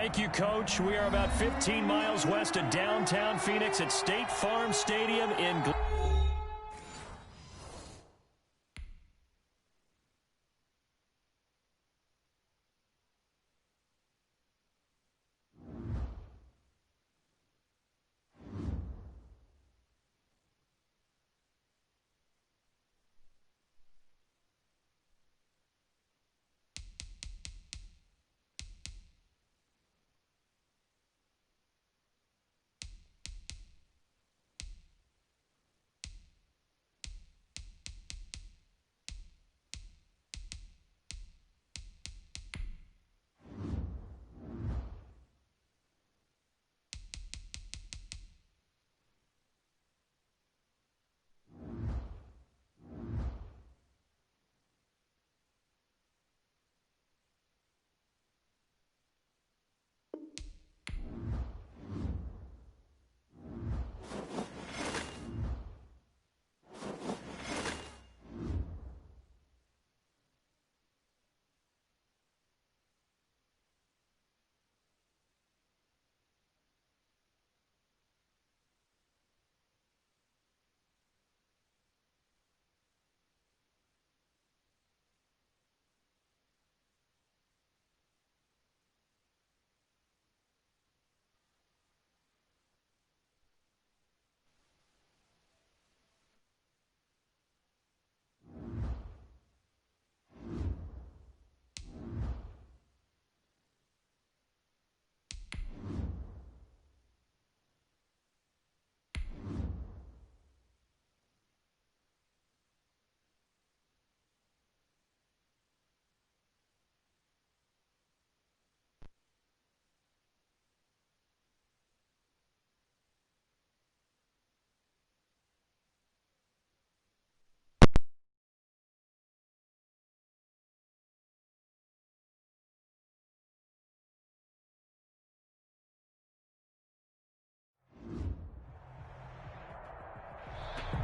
Thank you, Coach. We are about 15 miles west of downtown Phoenix at State Farm Stadium in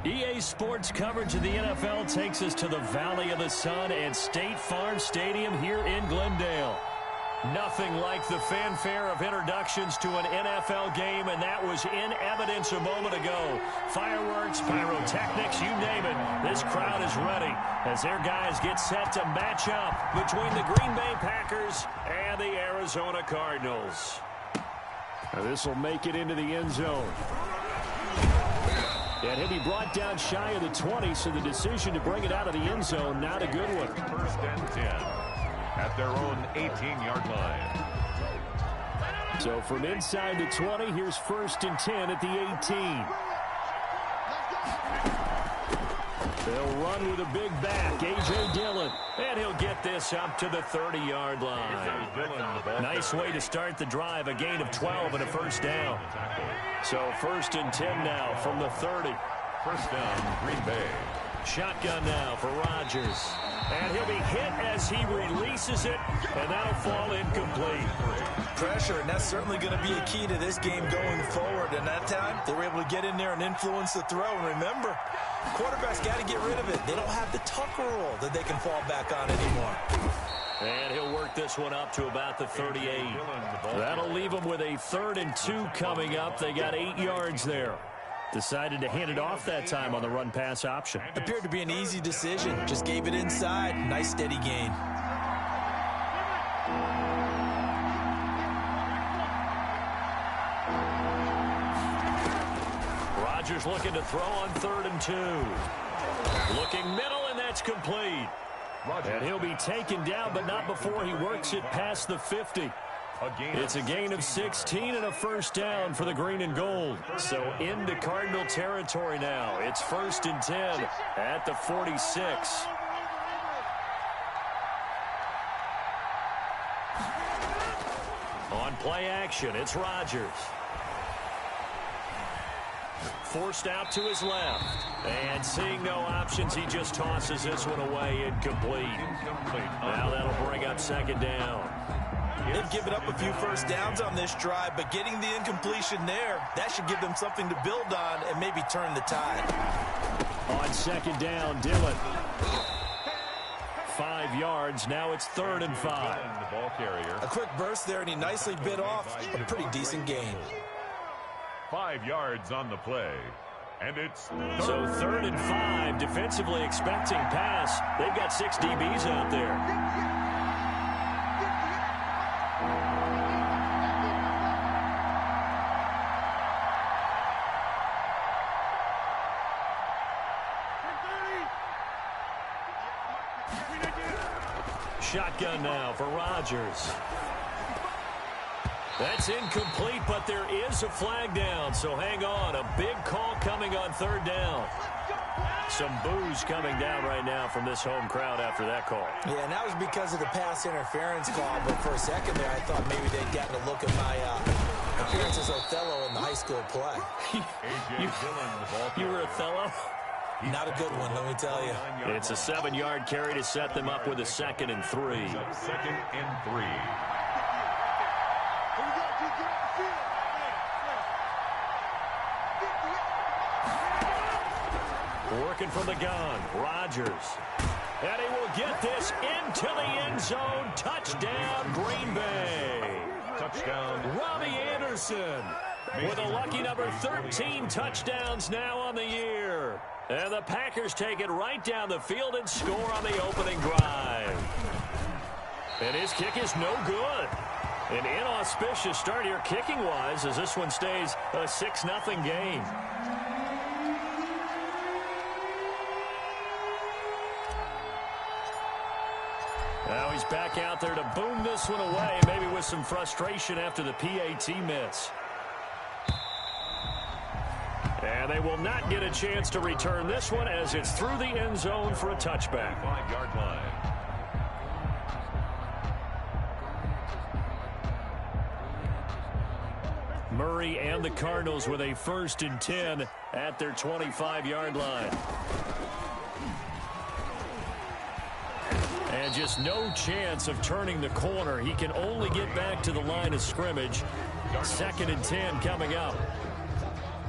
EA Sports coverage of the NFL takes us to the Valley of the Sun and State Farm Stadium here in Glendale. Nothing like the fanfare of introductions to an NFL game, and that was in evidence a moment ago. Fireworks, pyrotechnics, you name it. This crowd is ready as their guys get set to match up between the Green Bay Packers and the Arizona Cardinals. Now this will make it into the end zone. And he'll be brought down shy of the 20, so the decision to bring it out of the end zone, not a good one. First and 10 at their own 18-yard line. So from inside the 20, here's first and 10 at the 18. They'll run with a big back, A.J. Dillon. And he'll get this up to the 30-yard line. Nice way to start the drive, a gain of 12 and a first down. So first and 10 now from the 30. First down, Green Bay. Shotgun now for Rodgers. And he'll be hit as he releases it, and that'll fall incomplete. Pressure, and that's certainly going to be a key to this game going forward. And that time, they were able to get in there and influence the throw. And remember, quarterbacks got to get rid of it. They don't have the Tucker rule that they can fall back on anymore. And he'll work this one up to about the 38. That'll leave them with a 3rd and 2 coming up. They got 8 yards there. Decided to hand it off that time on the run-pass option. Appeared to be an easy decision. Just gave it inside. Nice, steady gain. Rodgers looking to throw on 3rd and 2. Looking middle, and that's complete. And he'll be taken down, but not before he works it past the 50. It's a gain of 16 and a first down for the green and gold. So into Cardinal territory now. It's first and 10 at the 46. On play action, it's Rodgers. Forced out to his left. And seeing no options, he just tosses this one away, incomplete. Now that'll bring up second down. They've given up a few first downs on this drive, but getting the incompletion there, that should give them something to build on and maybe turn the tide. On second down, Dillon 5 yards. Now it's 3rd and 5. The ball carrier. A quick burst there, and he nicely bit off a pretty decent gain. 5 yards on the play. And it's So 3rd and 5, defensively expecting pass. They've got 6 DBs out there. Shotgun now for Rodgers. That's incomplete, but there is a flag down, so hang on. A big call coming on 3rd down. Some boos coming down right now from this home crowd after that call. Yeah, and that was because of the pass interference call, but for a second there, I thought maybe they'd gotten a look at my appearance as Othello in the high school play. You were Othello? Not a good one, let me tell you. It's a 7-yard carry to set them up with a 2nd and 3. 2nd and 3. Working from the gun, Rodgers. And he will get this into the end zone. Touchdown, Green Bay. Touchdown. Robbie Anderson with a lucky number 13 touchdowns now on the year. And the Packers take it right down the field and score on the opening drive. And his kick is no good. An inauspicious start here kicking-wise as this one stays a 6-0 game. Now he's back out there to boom this one away, maybe with some frustration after the PAT miss. And they will not get a chance to return this one as it's through the end zone for a touchback. 5-yard line. Murray and the Cardinals with a 1st and 10 at their 25-yard line. And just no chance of turning the corner. He can only get back to the line of scrimmage. 2nd and 10 coming up.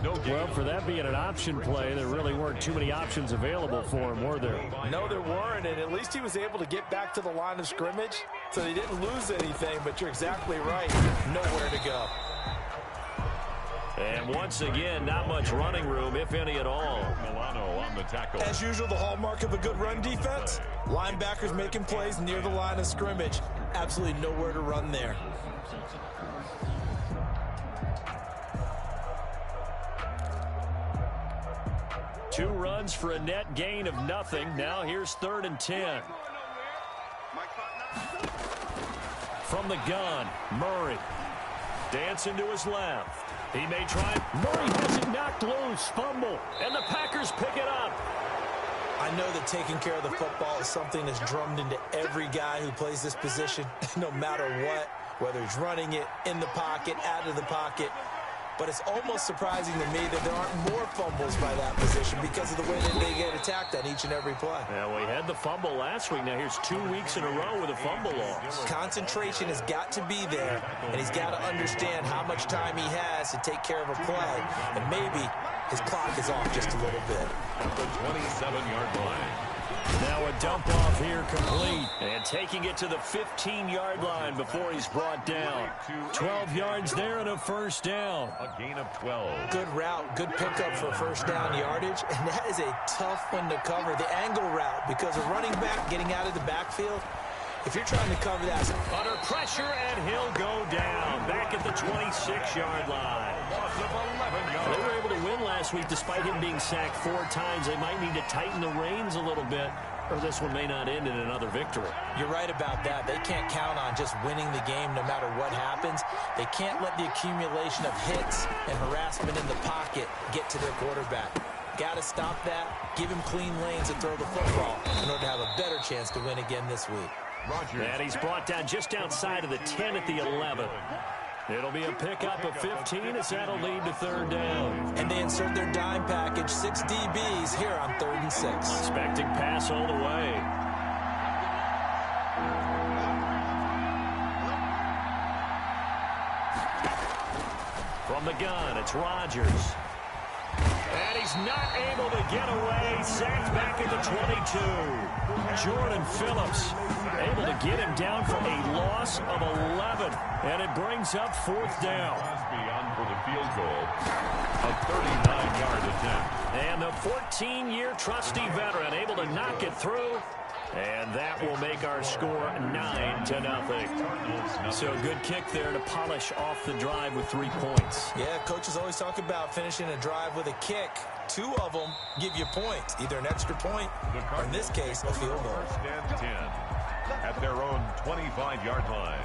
Well, for that being an option play, there really weren't too many options available for him, were there? No, there weren't, and at least he was able to get back to the line of scrimmage, so he didn't lose anything, but you're exactly right. Nowhere to go. And once again, not much running room, if any at all. Milano on the tackle. As usual, the hallmark of a good run defense, linebackers making plays near the line of scrimmage. Absolutely nowhere to run there. Two runs for a net gain of nothing. Now here's 3rd and 10. From the gun, Murray. Dancing to his left. He may try. Murray has it knocked loose. Fumble. And the Packers pick it up. I know that taking care of the football is something that's drummed into every guy who plays this position, no matter what, whether he's running it, in the pocket, out of the pocket. But it's almost surprising to me that there aren't more fumbles by that position because of the way that they get attacked on each and every play. Yeah, we had the fumble last week. Now here's 2 weeks in a row with a fumble loss. Concentration has got to be there, and he's got to understand how much time he has to take care of a play. And maybe his clock is off just a little bit. At the 27-yard line. Now a dump off here complete. And taking it to the 15-yard line before he's brought down. 12 yards there and a 1st down. A gain of 12. Good route, good pickup for 1st down yardage. And that is a tough one to cover, the angle route, because a running back getting out of the backfield, if you're trying to cover that. Under pressure, and he'll go down. Back at the 26-yard line. Loss of 11 yards. They were able to win last week despite him being sacked 4 times. They might need to tighten the reins a little bit, or this one may not end in another victory. You're right about that. They can't count on just winning the game no matter what happens. They can't let the accumulation of hits and harassment in the pocket get to their quarterback. Got to stop that, give him clean lanes and throw the football in order to have a better chance to win again this week. Rodgers. And he's brought down just outside of the 10 at the 11. It'll be a pickup of 15 as that'll lead to 3rd down. And they insert their dime package, 6 DBs here on 3rd and 6. Expecting pass all the way. From the gun, it's Rodgers. And he he's not able to get away. Sacked back at the 22. Jordan Phillips able to get him down for a loss of 11. And it brings up 4th down. On for the field goal. A 39-yard attempt. And the 14-year trusty veteran able to knock it through. And that will make our score 9-0. So good kick there to polish off the drive with 3 points. Yeah, coaches always talk about finishing a drive with a kick. 2 of them give you points, either an extra point or, in this case, a field goal. First and 10 at their own 25-yard line.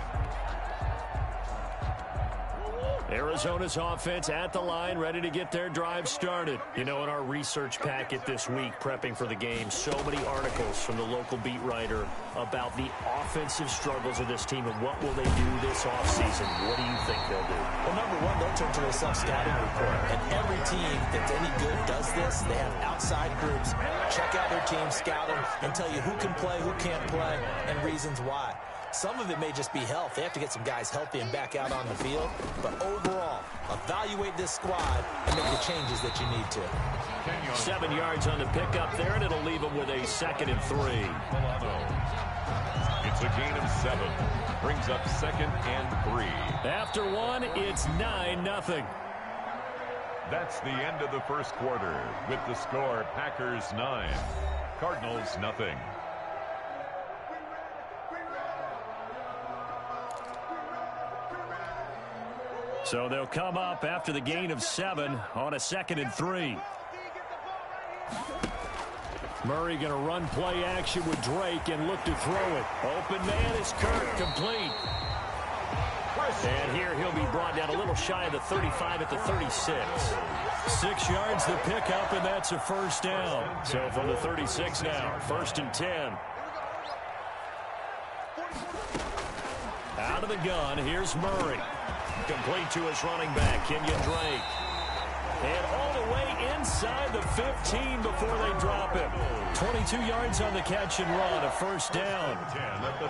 Arizona's offense at the line, ready to get their drive started. You know, in our research packet this week, prepping for the game, so many articles from the local beat writer about the offensive struggles of this team and what will they do this offseason. What do you think they'll do? Well, number one, they'll turn to their self-scouting report. And every team that's any good does this. They have outside groups, check out their team, scout them, and tell you who can play, who can't play, and reasons why. Some of it may just be health. They have to get some guys healthy and back out on the field. But overall, evaluate this squad and make the changes that you need to. 7 yards on the pickup there, and it'll leave them with a 2nd and 3. It's a gain of 7. Brings up 2nd and 3. After 1, it's 9-0. That's the end of the first quarter with the score Packers 9, Cardinals nothing. So they'll come up after the gain of 7 on a 2nd and 3. Murray going to run play action with Drake and look to throw it. Open man is Kirk, complete. And here he'll be brought down a little shy of the 35 at the 36. 6 yards the pickup, and that's a 1st down. So from the 36 now, 1st and 10. Out of the gun, here's Murray. Complete to his running back, Kenyon Drake. And all the way inside the 15 before they drop him. 22 yards on the catch and run, a 1st down.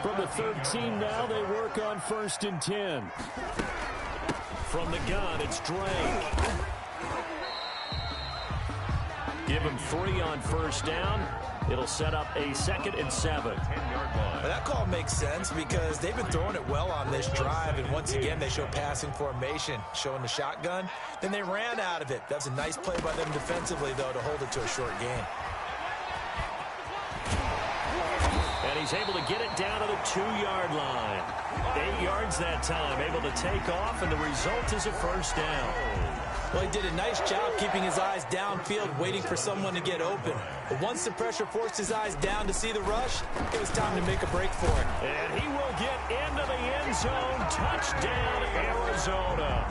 From the 13 now, they work on 1st and 10. From the gun, it's Drake. Give him 3 on 1st down. It'll set up a 2nd and 7. Well, that call makes sense because they've been throwing it well on this drive, and once again they show passing formation, showing the shotgun. Then they ran out of it. That's a nice play by them defensively, though, to hold it to a short gain. And he's able to get it down to the 2-yard line. 8 yards that time, able to take off, and the result is a 1st down. Well, he did a nice job keeping his eyes downfield, waiting for someone to get open. But once the pressure forced his eyes down to see the rush, it was time to make a break for it. And he will get into the end zone. Touchdown, Arizona.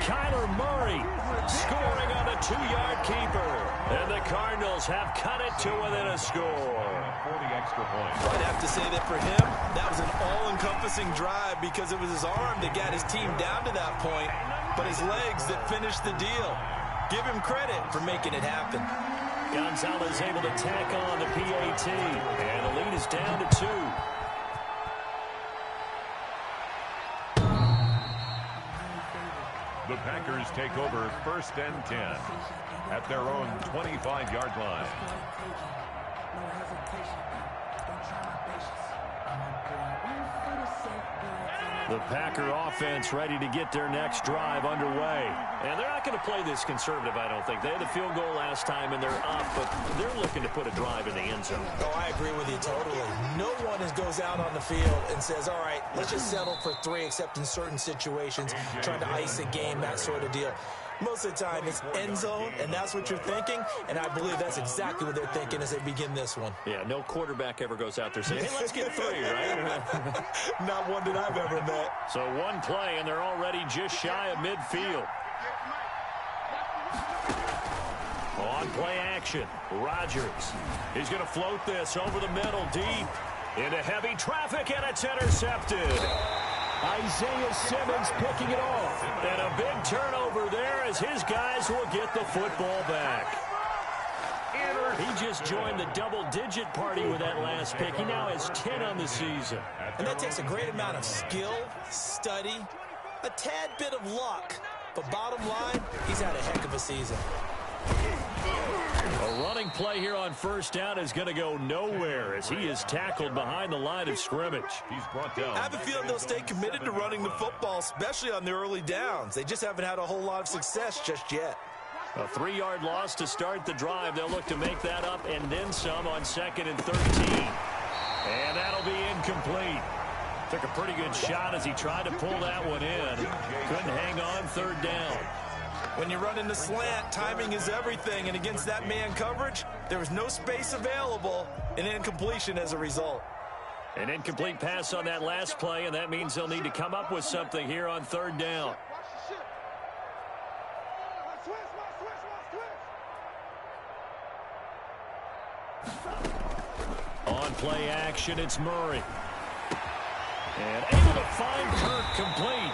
Kyler Murray scoring on a 2-yard keeper. And the Cardinals have cut it to within a score. 40 extra points. I'd have to say that for him, that was an all-encompassing drive because it was his arm that got his team down to that point, but his legs that finished the deal. Give him credit for making it happen. Gonzalez able to tack on the PAT, and the lead is down to 2. The Packers take over 1st and 10 at their own 25-yard line. The Packer offense ready to get their next drive underway. And they're not going to play this conservative, I don't think. They had a field goal last time, and they're up, but they're looking to put a drive in the end zone. Oh, I agree with you totally. No one goes out on the field and says, all right, let's just settle for 3, except in certain situations, trying to ice a game, that sort of deal. Most of the time, it's end zone, and that's what you're thinking, and I believe that's exactly what they're thinking as they begin this one. Yeah, no quarterback ever goes out there saying, hey, let's get 3, right? Not one that I've ever met. So one play, and they're already just shy of midfield. On play action, Rodgers. He's going to float this over the middle, deep, into heavy traffic, and it's intercepted. Isaiah Simmons picking it off. And a big turnover there as his guys will get the football back. He just joined the double-digit party with that last pick. He now has 10 on the season. And that takes a great amount of skill, study, a tad bit of luck. But bottom line, he's had a heck of a season. A running play here on first down is going to go nowhere as he is tackled behind the line of scrimmage. He's brought down. I have a feeling they'll stay committed to running the football, especially on the early downs. They just haven't had a whole lot of success just yet. A 3-yard loss to start the drive. They'll look to make that up and then some on 2nd and 13. And that'll be incomplete. Took a pretty good shot as he tried to pull that one in. Couldn't hang on 3rd down. When you run in the slant, timing is everything. And against that man coverage, there was no space available, and incompletion as a result. An incomplete pass on that last play, and that means they'll need to come up with something here on 3rd down. On play action, it's Murray. And able to find Kirk complete.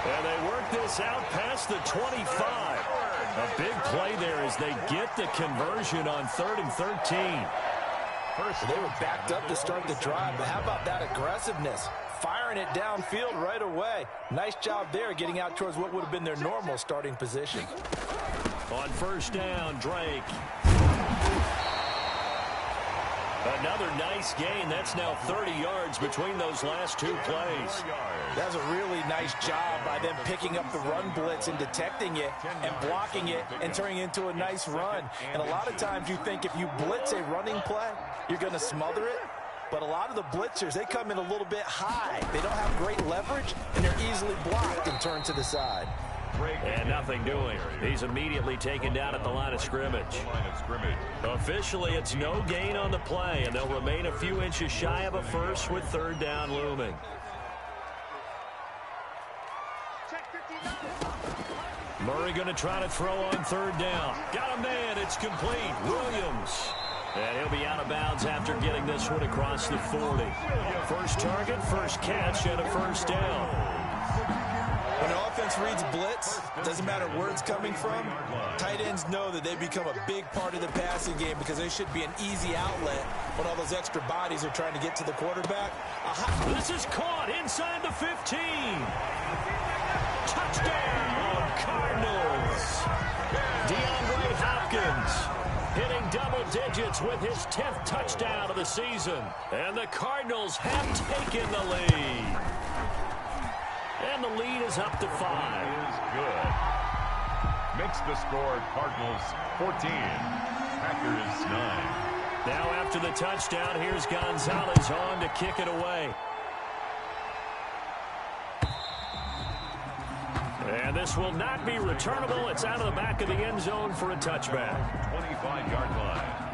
And they work this out past the 25. A big play there as they get the conversion on 3rd and 13. They were backed up to start the drive, but how about that aggressiveness? Firing it downfield right away. Nice job there getting out towards what would have been their normal starting position. On first down, Drake. Another nice gain. That's now 30 yards between those last 2 plays. That's a really nice job by them picking up the run blitz and detecting it and blocking it and turning it into a nice run. And a lot of times you think if you blitz a running play, you're going to smother it. But a lot of the blitzers, they come in a little bit high. They don't have great leverage, and they're easily blocked and turned to the side. And nothing doing. He's immediately taken down at the line of scrimmage. Officially, it's no gain on the play, and they'll remain a few inches shy of a first with 3rd down looming. Murray going to try to throw on 3rd down. Got a man. It's complete. Williams. And he'll be out of bounds after getting this one across the 40. First target, first catch, and a 1st down. When an offense reads blitz, doesn't matter where it's coming from, tight ends know that they become a big part of the passing game because they should be an easy outlet when all those extra bodies are trying to get to the quarterback. This is caught inside the 15. Touchdown, Cardinals. DeAndre Hopkins hitting double digits with his 10th touchdown of the season. And the Cardinals have taken the lead. And the lead is up to 5. Is good. Makes the score Cardinals 14, Packers 9. Now after the touchdown, here's Gonzalez on to kick it away. And this will not be returnable. It's out of the back of the end zone for a touchback. 25-yard line.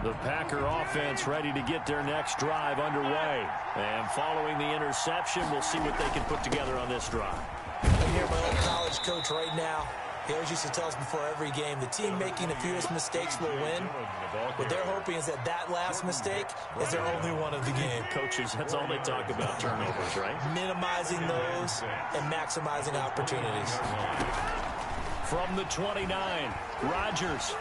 The Packer offense ready to get their next drive underway. And following the interception, we'll see what they can put together on this drive. I'm here, my old college coach right now. He always used to tell us before every game, the team making the fewest mistakes will win. What they're hoping is that that last mistake is their only one of the game. Coaches, that's all they talk about, turnovers, right? Minimizing those and maximizing opportunities. From the 29, Rodgers.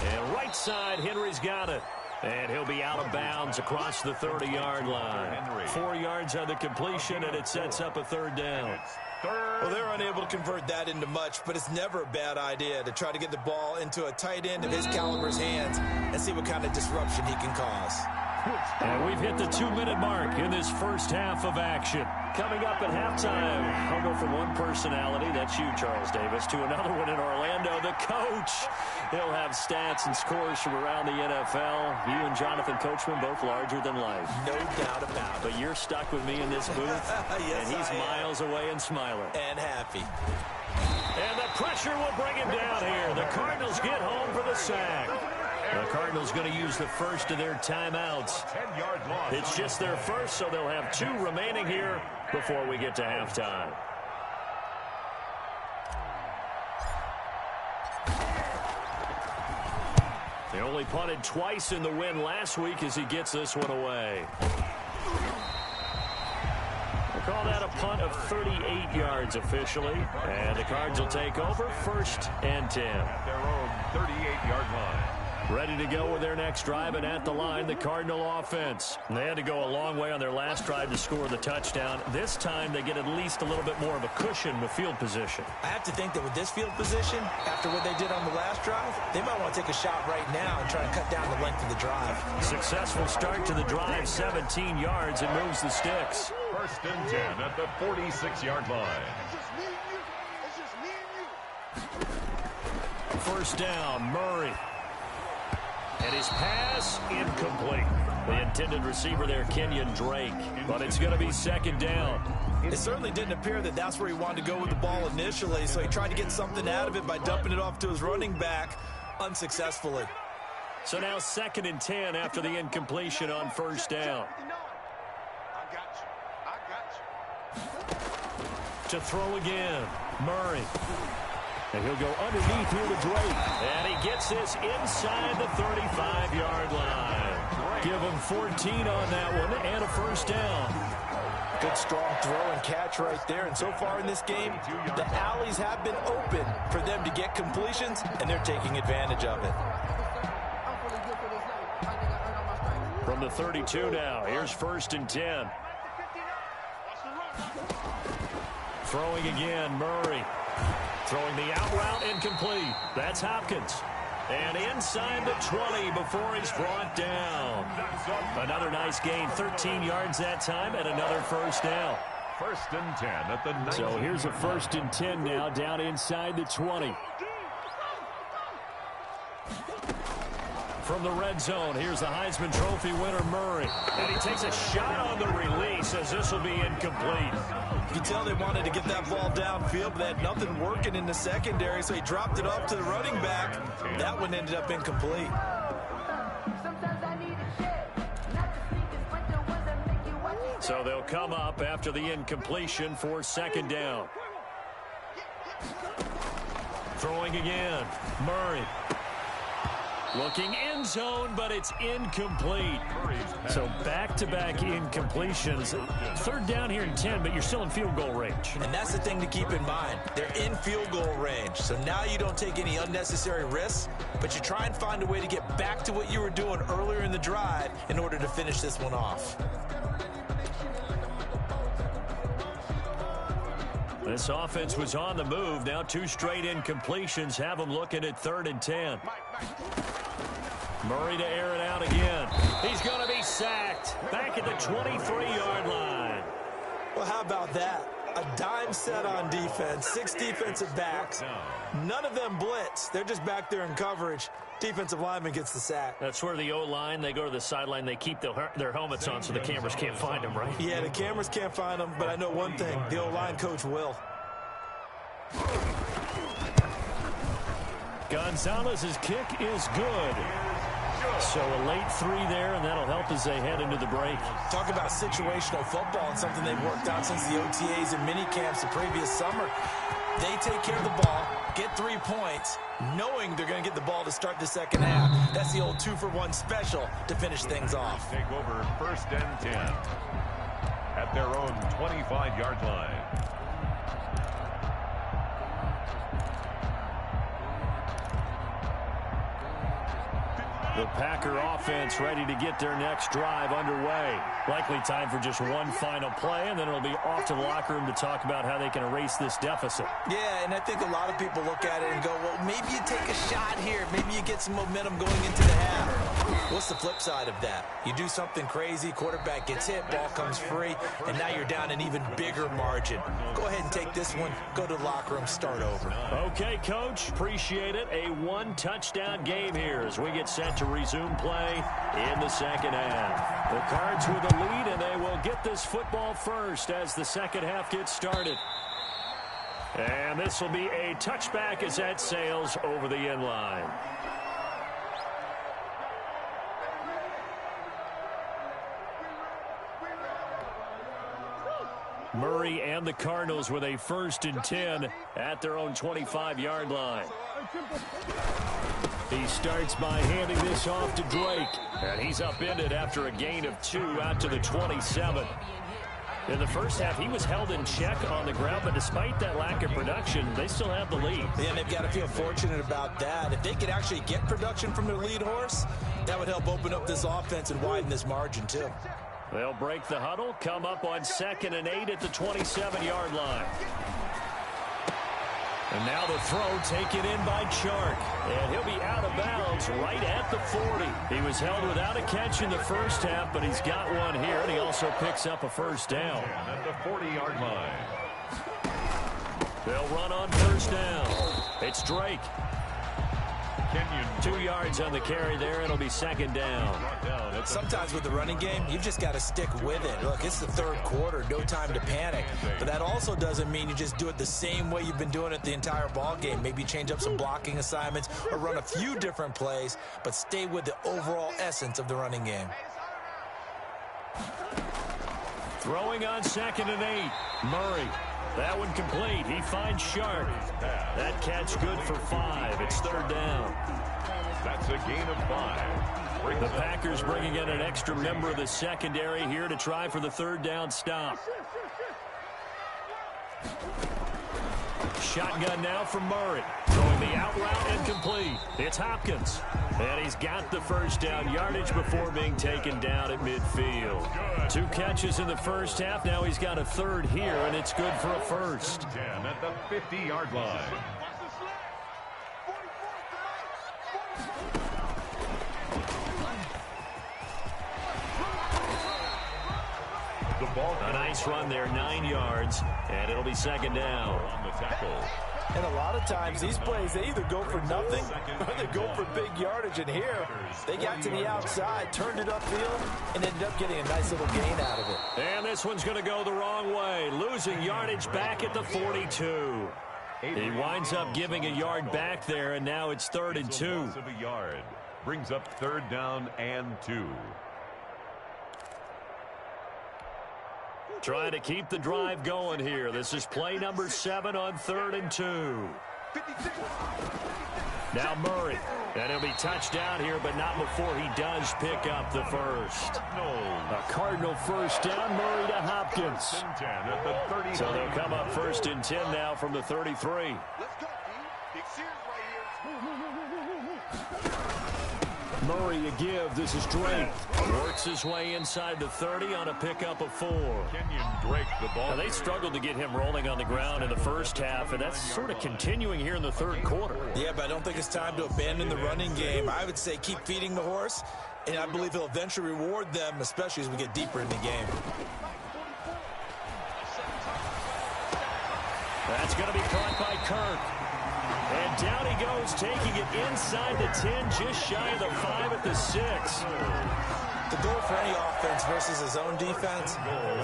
And right side, Henry's got it. And he'll be out of bounds across the 30-yard line. 4 yards on the completion, and it sets up a 3rd down. Well, they're unable to convert that into much, but it's never a bad idea to try to get the ball into a tight end of his caliber's hands and see what kind of disruption he can cause. And we've hit the 2-minute mark in this first half of action. Coming up at halftime, I'll go from one personality, that's you, Charles Davis, to another one in Orlando, the coach. He'll have stats and scores from around the NFL. You and Jonathan Coachman, both larger than life. No doubt about it. But you're stuck with me in this booth, yes, and he's miles away and smiling. And happy. And the pressure will bring him down here. The Cardinals get home for the sack. The Cardinals going to use the first of their timeouts. 10-yard loss. It's just their first, so they'll have 2 remaining here before we get to halftime. They only punted twice in the win last week as he gets this one away. We'll call that a punt of 38 yards officially. And the Cards will take over 1st and 10. At their own 38-yard line. Ready to go with their next drive, and at the line, the Cardinal offense. And they had to go a long way on their last drive to score the touchdown. This time, they get at least a little bit more of a cushion with field position. I have to think that with this field position, after what they did on the last drive, they might want to take a shot right now and try and cut down the length of the drive. Successful start to the drive, 17 yards, and moves the sticks. 1st and 10 at the 46-yard line. First down, Murray. And his pass, incomplete. The intended receiver there, Kenyon Drake. But it's going to be 2nd down. It certainly didn't appear that that's where he wanted to go with the ball initially, so he tried to get something out of it by dumping it off to his running back unsuccessfully. So now 2nd and 10 after the incompletion on 1st down. To throw again, Murray. And he'll go underneath here to Drake. And he gets this inside the 35-yard line. Give him 14 on that one and a 1st down. Good strong throw and catch right there. And so far in this game, the alleys have been open for them to get completions, and they're taking advantage of it. From the 32 now, here's 1st and 10. Throwing again, Murray. Throwing the out route, incomplete. That's Hopkins. And inside the 20 before he's brought down. Another nice gain, 13 yards that time, and another 1st down. 1st and 10 at the 19. So here's a 1st and 10 now, down inside the 20. From the red zone, here's the Heisman Trophy winner, Murray. And he takes a shot on the release as this will be incomplete. You can tell they wanted to get that ball downfield, but they had nothing working in the secondary, so he dropped it off to the running back. That one ended up incomplete. So they'll come up after the incompletion for 2nd down. Throwing again, Murray. Looking end zone, but it's incomplete. So back-to-back incompletions. 3rd down here and 10, but you're still in field goal range. And that's the thing to keep in mind. They're in field goal range. So now you don't take any unnecessary risks, but you try and find a way to get back to what you were doing earlier in the drive in order to finish this one off. This offense was on the move. Now 2 straight incompletions have them looking at 3rd and 10. Murray to air it out again. He's going to be sacked. Back at the 23-yard line. Well, how about that? A dime set on defense, 6 defensive backs. None of them blitz. They're just back there in coverage. Defensive lineman gets the sack. That's where the O-line, they go to the sideline, they keep their helmets on so the cameras can't find them, right? Yeah, the cameras can't find them, but I know one thing. The O-line coach will. Gonzalez's kick is good. So a late 3 there, and that'll help as they head into the break. Talk about situational football and something they've worked out since the OTAs and mini camps the previous summer. They take care of the ball, get 3 points, knowing they're going to get the ball to start the 2nd half. That's the old 2-for-1 special to finish things off. Take over 1st and 10 at their own 25-yard line. The Packer offense ready to get their next drive underway. Likely time for just one final play, and then it'll be off to the locker room to talk about how they can erase this deficit. Yeah, and I think a lot of people look at it and go, well, maybe you take a shot here. Maybe you get some momentum going into the half. What's the flip side of that? You do something crazy, quarterback gets hit, ball comes free, and now you're down an even bigger margin. Go ahead and take this one, go to the locker room, start over. Okay, Coach, appreciate it. A 1-touchdown game here as we get set to resume play in the 2nd half. The Cards with a lead, and they will get this football first as the 2nd half gets started. And this will be a touchback as that sails over the end line. Murray and the Cardinals with a 1st and 10 at their own 25-yard line. He starts by handing this off to Drake. And he's upended after a gain of 2 out to the 27. In the first half, he was held in check on the ground, but despite that lack of production, they still have the lead. Yeah, and they've got to feel fortunate about that. If they could actually get production from their lead horse, that would help open up this offense and widen this margin, too. They'll break the huddle, come up on 2nd and 8 at the 27-yard line. And now the throw taken in by Chark. And he'll be out of bounds right at the 40. He was held without a catch in the first half, but he's got one here, and he also picks up a first down. At the 40-yard line. They'll run on first down. It's Drake. Kenyon. 2 yards on the carry there. It'll be 2nd down. Sometimes with the running game, you've just got to stick with it. Look, it's the third quarter, no time to panic. But that also doesn't mean you just do it the same way you've been doing it the entire ball game. Maybe change up some blocking assignments or run a few different plays, but stay with the overall essence of the running game. Throwing on 2nd and 8. Murray. That one complete. He finds Shark. That catch good for 5. It's 3rd down. That's a gain of 5. The Packers bringing in an extra member of the secondary here to try for the 3rd down stop. Shotgun now from Murray. Throwing the out route and complete. It's Hopkins. And he's got the first down yardage before being taken down at midfield. 2 catches in the first half. Now he's got a 3rd here, and it's good for a first. 10 at the 50-yard line. A nice run there, 9 yards, and it'll be 2nd down. On the tackle. And a lot of times, these plays, they either go for nothing or they go for big yardage. And here, they got to the outside, turned it upfield, and ended up getting a nice little gain out of it. And this one's going to go the wrong way, losing yardage back at the 42. He winds up giving a yard back there, and now it's 3rd and 2. Loss of a yard. Brings up 3rd down and 2. Trying to keep the drive going here. This is play number 7 on 3rd and 2. Now Murray. And he'll be touched down here, but not before he does pick up the first. A Cardinal first down, Murray to Hopkins. So they'll come up 1st and 10 now from the 33. Murray a give. This is Drake. Works his way inside the 30 on a pickup of 4. Kenyon Drake, the ball. Now, they struggled to get him rolling on the ground in the first half, and that's sort of continuing here in the 3rd quarter. Yeah, but I don't think it's time to abandon the running game. I would say keep feeding the horse, and I believe he'll eventually reward them, especially as we get deeper in the game. That's going to be caught by Kirk. And down he goes, taking it inside the 10, just shy of the 5 at the 6. The goal for any offense versus his own defense,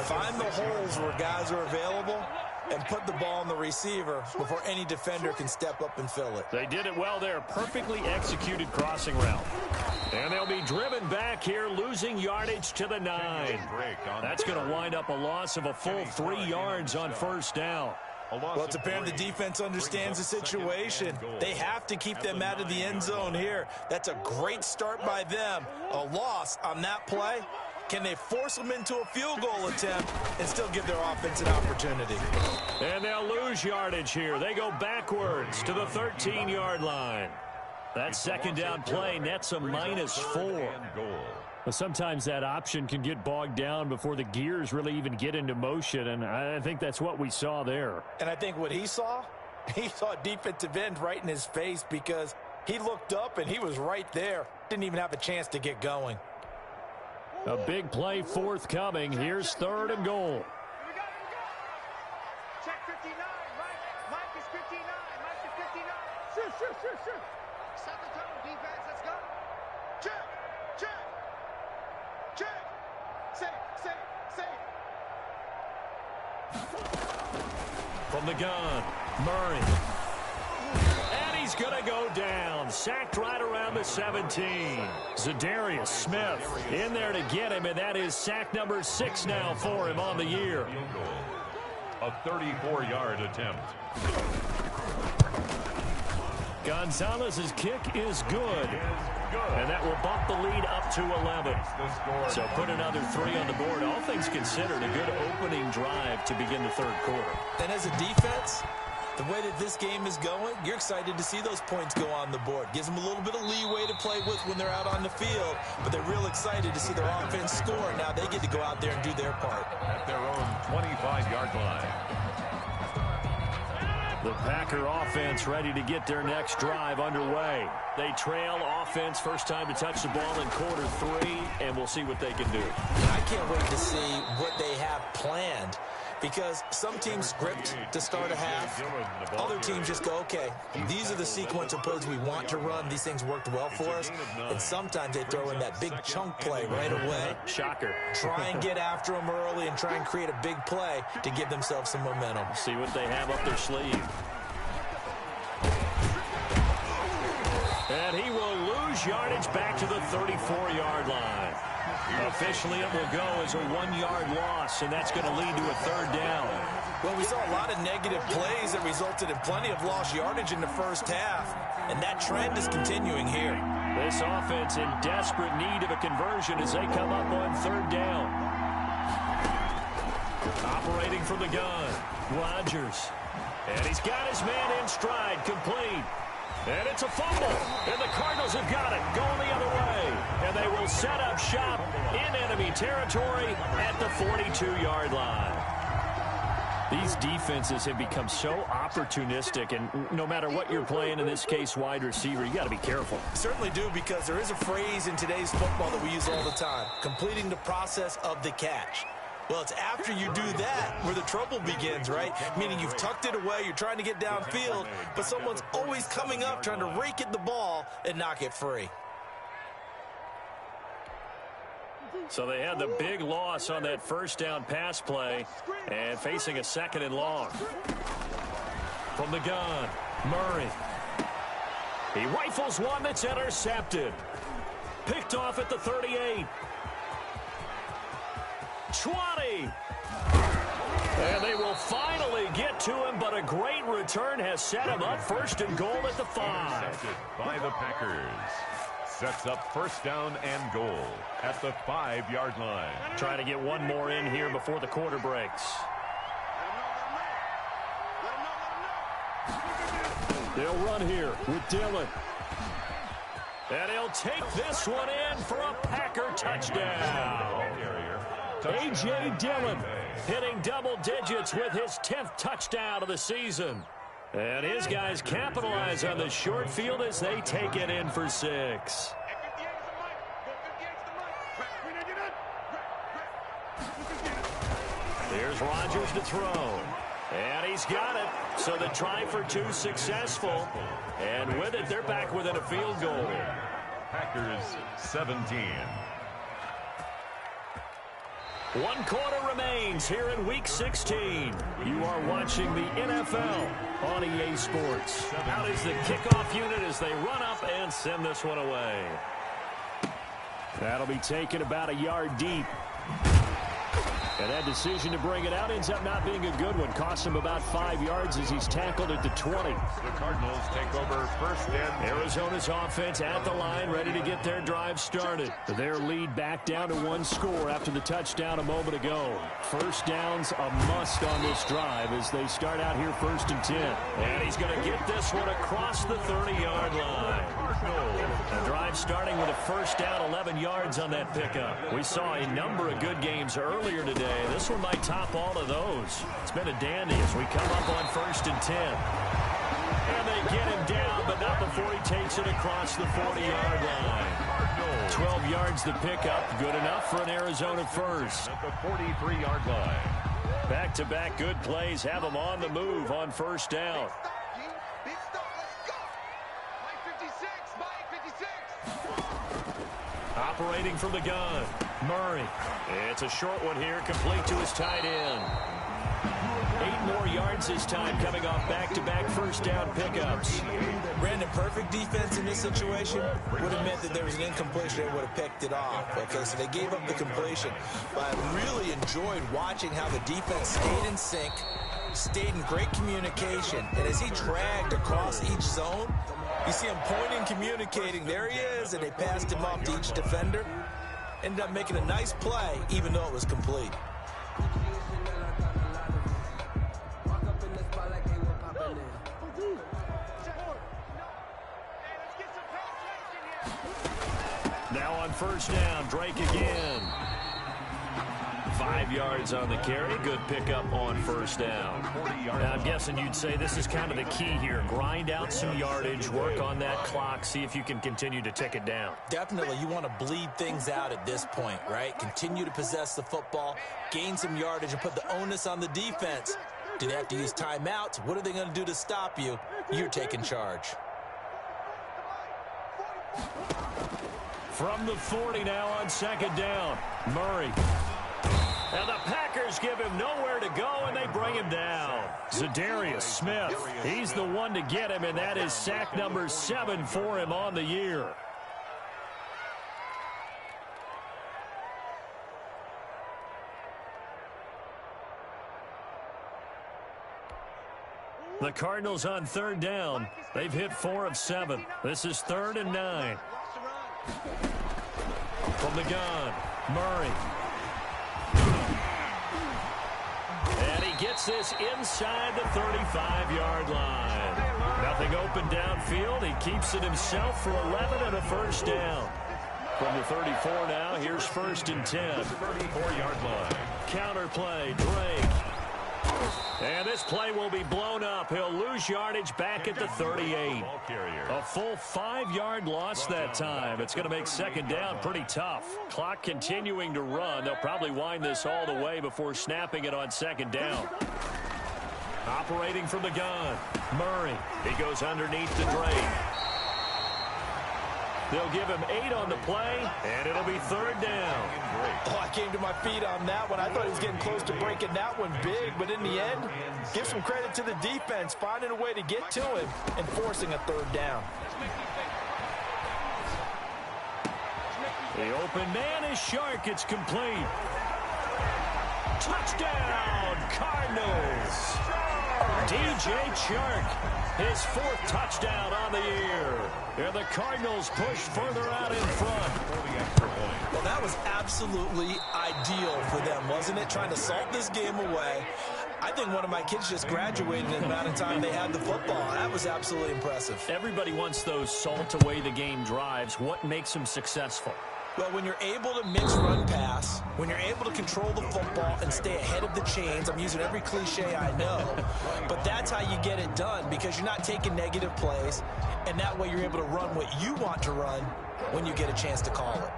find the holes where guys are available and put the ball on the receiver before any defender can step up and fill it. They did it well there. Perfectly executed crossing route. And they'll be driven back here, losing yardage to the 9. That's going to wind up a loss of a full 3 yards on first down. Well, it's apparent the defense understands the situation. They have to keep them out of the end zone here. That's a great start by them. A loss on that play. Can they force them into a field goal attempt and still give their offense an opportunity? And they'll lose yardage here. They go backwards to the 13-yard line. That 2nd down play nets a -4. Well, sometimes that option can get bogged down before the gears really even get into motion, and I think that's what we saw there. And I think what he saw defensive end right in his face because he looked up and he was right there. Didn't even have a chance to get going. A big play forthcoming. Here's 3rd and goal. Check 59. Mike is 59. Mike is 59. Shoot. Set the tone, defense. Let's go. Check. Safe. From the gun, Murray. And he's going to go down. Sacked right around the 17. Zadarius Smith in there to get him, and that is sack number 6 now for him on the year. A 34-yard attempt. Gonzalez's kick is good. And that will bump the lead up to 11. So put another 3 on the board. All things considered, a good opening drive to begin the third quarter. And as a defense, the way that this game is going, you're excited to see those points go on the board. Gives them a little bit of leeway to play with when they're out on the field, but they're real excited to see their offense score. Now they get to go out there and do their part. At their own 25-yard line. The Packer offense ready to get their next drive underway. They trail offense, first time to touch the ball in quarter 3, and we'll see what they can do. I can't wait to see what they have planned, because some teams script to start a half. Other teams just go, okay, these are the sequence of plays we want to run. These things worked well for us. And sometimes they throw in that big chunk play right away. Shocker. Try and get after them early and try and create a big play to give themselves some momentum. See what they have up their sleeve. And he will lose yardage back to the 34-yard line. Officially, it will go as a 1-yard loss, and that's going to lead to a third down. Well, we saw a lot of negative plays that resulted in plenty of lost yardage in the first half, and that trend is continuing here. This offense in desperate need of a conversion as they come up on third down. Operating from the gun, Rodgers. And he's got his man in stride, complete. And it's a fumble, and the Cardinals have got it, going the other way. And they will set up shop in enemy territory at the 42-yard line. These defenses have become so opportunistic, and no matter what you're playing, in this case, wide receiver, you got to be careful. Certainly do, because there is a phrase in today's football that we use all the time, completing the process of the catch. Well, it's after you do that where the trouble begins, right? Meaning you've tucked it away, you're trying to get downfield, but someone's always coming up trying to rake at the ball and knock it free. So they had the big loss on that first down pass play and facing a second and long. From the gun, Murray. He rifles one that's intercepted. Picked off at the 38. 20. And they will finally get to him, but a great return has set him up first and goal at the 5. By the Packers. Sets up first down and goal at the 5-yard line. Trying to get one more in here before the quarter breaks. They'll run here with Dillon. And he'll take this one in for a Packer touchdown. A.J. Dillon hitting double digits with his 10th touchdown of the season. And his guys capitalize on the short field as they take it in for 6. Here's Rodgers to throw. And he's got it. So the try for 2 successful. And with it, they're back within a field goal. Packers 17. 1 quarter remains here in Week 16. You are watching the NFL on EA Sports. Out is the kickoff unit as they run up and send this one away. That'll be taken about a yard deep. And that decision to bring it out ends up not being a good one. Costs him about 5 yards as he's tackled at the 20. The Cardinals take over first and Arizona's offense at the line, ready to get their drive started. Their lead back down to 1 score after the touchdown a moment ago. First down's a must on this drive as they start out here first and 10. And he's going to get this one across the 30-yard line. The drive starting with a first down, 11 yards on that pickup. We saw a number of good games earlier today. This one might top all of those. It's been a dandy as we come up on first and 10. And they get him down, but not before he takes it across the 40-yard line. 12 yards the pickup. Good enough for an Arizona first. At the 43-yard line. Back-to-back good plays have them on the move on first down. Big stop, let's go. Mike 56, Mike 56. Operating from the gun, Murray. It's a short one here, complete to his tight end. 8 more yards this time, coming off back-to-back first down pickups. Brandon, perfect defense in this situation would have meant that there was an incompletion. They would have picked it off. Okay, so they gave up the completion. But I really enjoyed watching how the defense stayed in sync, stayed in great communication, and as he dragged across each zone, You see him pointing, communicating. There he is, and they passed him off to each defender. Ended up making a nice play, even though it was complete. Now on first down, Drake again. 5 yards on the carry. Good pickup on first down. Now, I'm guessing you'd say this is kind of the key here. Grind out some yardage, work on that clock, see if you can continue to tick it down. Definitely, you want to bleed things out at this point, right? Continue to possess the football, gain some yardage, and put the onus on the defense. Do they have to use timeouts? What are they going to do to stop you? You're taking charge. From the 40 now on second down, Murray. And the Packers give him nowhere to go, and they bring him down. Zadarius Smith, he's the one to get him, and that is sack number 7 for him on the year. The Cardinals on third down. They've hit 4 of 7. This is 3rd and 9. From the gun, Murray. And he gets this inside the 35-yard line. Nothing open downfield. He keeps it himself for 11 and a first down. From the 34 now, here's 1st and 10. 34-yard line. Counter play, Drake. And this play will be blown up. He'll lose yardage back at the 38. A full 5-yard loss that time. It's going to make second down pretty tough. Clock continuing to run. They'll probably wind this all the way before snapping it on second down. Operating from the gun, Murray. He goes underneath to Drake. They'll give him 8 on the play, and it'll be 3rd down. Oh, I came to my feet on that one. I thought he was getting close to breaking that one big, but in the end, give some credit to the defense, finding a way to get to him and forcing a 3rd down. The open man is Shark. It's complete. Touchdown, Cardinals. DJ Chark, his 4th touchdown on the year. And the Cardinals push further out in front. Well, that was absolutely ideal for them, wasn't it? Trying to salt this game away. I think one of my kids just graduated in the amount of time they had the football. That was absolutely impressive. Everybody wants those salt away the game drives. What makes them successful? Well, when you're able to mix run pass, when you're able to control the football and stay ahead of the chains, I'm using every cliche I know, but that's how you get it done because you're not taking negative plays, and that way you're able to run what you want to run when you get a chance to call it.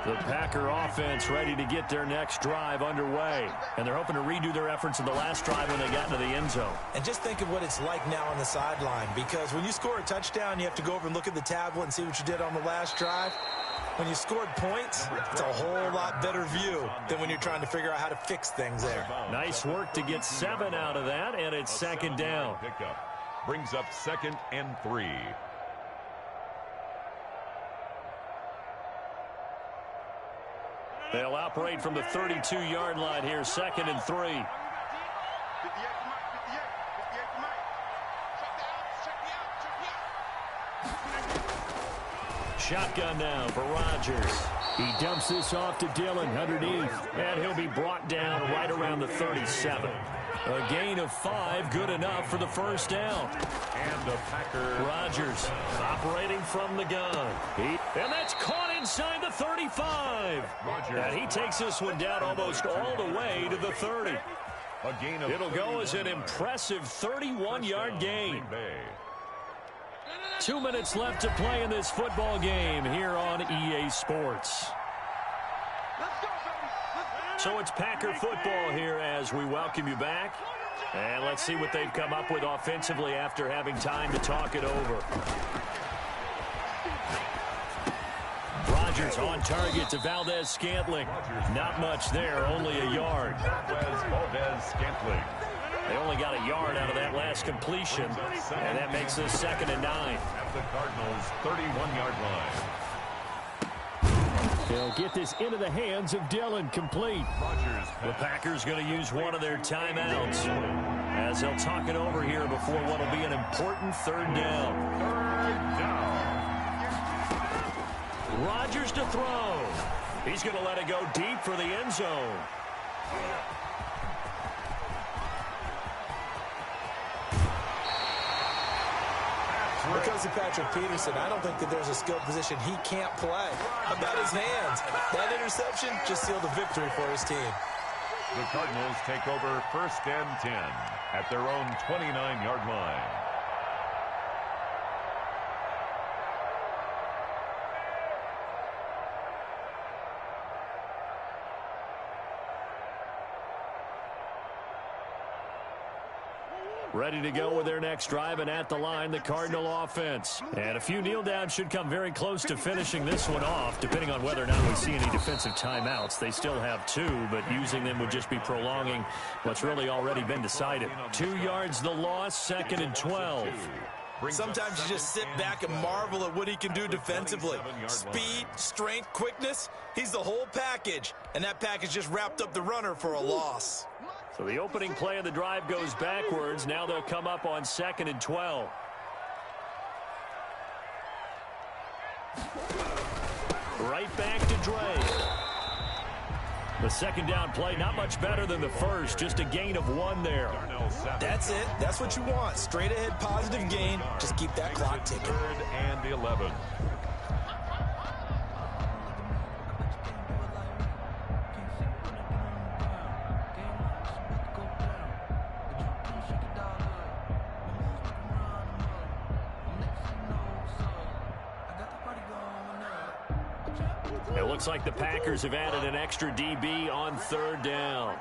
The Packer offense ready to get their next drive underway, and they're hoping to redo their efforts in the last drive when they got into the end zone. And just think of what it's like now on the sideline, because when you score a touchdown, you have to go over and look at the tablet and see what you did on the last drive. When you scored points, it's a whole lot better view than when you're trying to figure out how to fix things there. Nice work to get 7 out of that, and it's second down. Brings up 2nd and 3. They'll operate from the 32-yard line here, 2nd and 3. Shotgun now for Rodgers. He dumps this off to Dillon underneath, and he'll be brought down right around the 37. A gain of 5, good enough for the first down. And the Packer. Rodgers operating from the gun. And that's caught inside the 35. And he takes this one down almost all the way to the 30. A gain of It'll go as an impressive 31-yard gain. 2 minutes left to play in this football game here on EA Sports. So it's Packer football here as we welcome you back. And let's see what they've come up with offensively after having time to talk it over. Rodgers on target to Valdez-Scantling. Not much there, only a yard. Valdez-Scantling. They only got a yard out of that last completion, and that makes this 2nd and 9. At the Cardinals' 31-yard line. They'll get this into the hands of Dillon, complete. The Packers going to use one of their timeouts as they'll talk it over here before what will be an important 3rd down. third down. Rodgers to throw. He's going to let it go deep for the end zone. Because of Patrick Peterson, I don't think that there's a skill position he can't play. How about his hands? That interception just sealed a victory for his team. The Cardinals take over 1st and 10 at their own 29-yard line. Ready to go with their next drive, and at the line, the Cardinal offense. And a few kneel downs should come very close to finishing this one off, depending on whether or not we see any defensive timeouts. They still have 2, but using them would just be prolonging what's really already been decided. 2 yards the loss, 2nd and 12. Sometimes you just sit back and marvel at what he can do defensively. Speed, strength, quickness, he's the whole package. And that package just wrapped up the runner for a loss. So the opening play of the drive goes backwards. Now they'll come up on 2nd and 12. Right back to Dre. The second down play, not much better than the first. Just a gain of 1 there. That's it. That's what you want. Straight ahead positive gain. Just keep that clock ticking. 3rd and 11. It looks like the Packers have added an extra DB on 3rd down.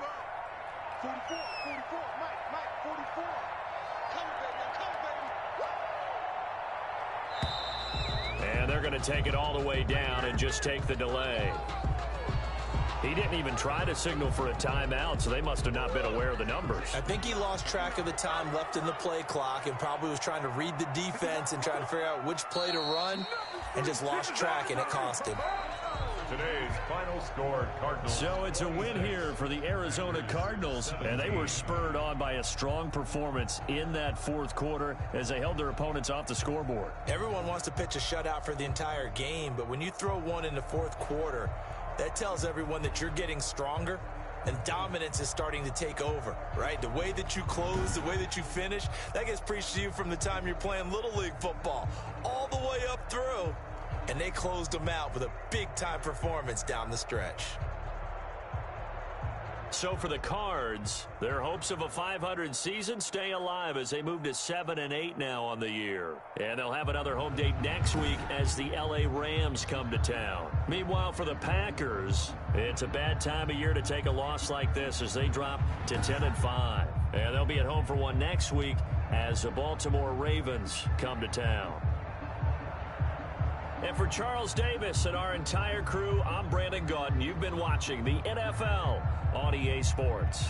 44, Mike, 44. Come, baby. And they're going to take it all the way down and just take the delay. He didn't even try to signal for a timeout, so they must have not been aware of the numbers. I think he lost track of the time left in the play clock and probably was trying to read the defense and trying to figure out which play to run and just lost track, and it cost him. Today's final score, Cardinals. So it's a win here for the Arizona Cardinals, and they were spurred on by a strong performance in that 4th quarter as they held their opponents off the scoreboard. Everyone wants to pitch a shutout for the entire game, but when you throw one in the 4th quarter, that tells everyone that you're getting stronger and dominance is starting to take over, right? The way that you close, the way that you finish, that gets preached to you from the time you're playing Little League football all the way up through. And they closed them out with a big-time performance down the stretch. So for the Cards, their hopes of a 500 season stay alive as they move to 7-8 now on the year. And they'll have another home date next week as the LA Rams come to town. Meanwhile, for the Packers, it's a bad time of year to take a loss like this as they drop to 10-5. And they'll be at home for one next week as the Baltimore Ravens come to town. And for Charles Davis and our entire crew, I'm Brandon Gaudin. You've been watching the NFL on EA Sports.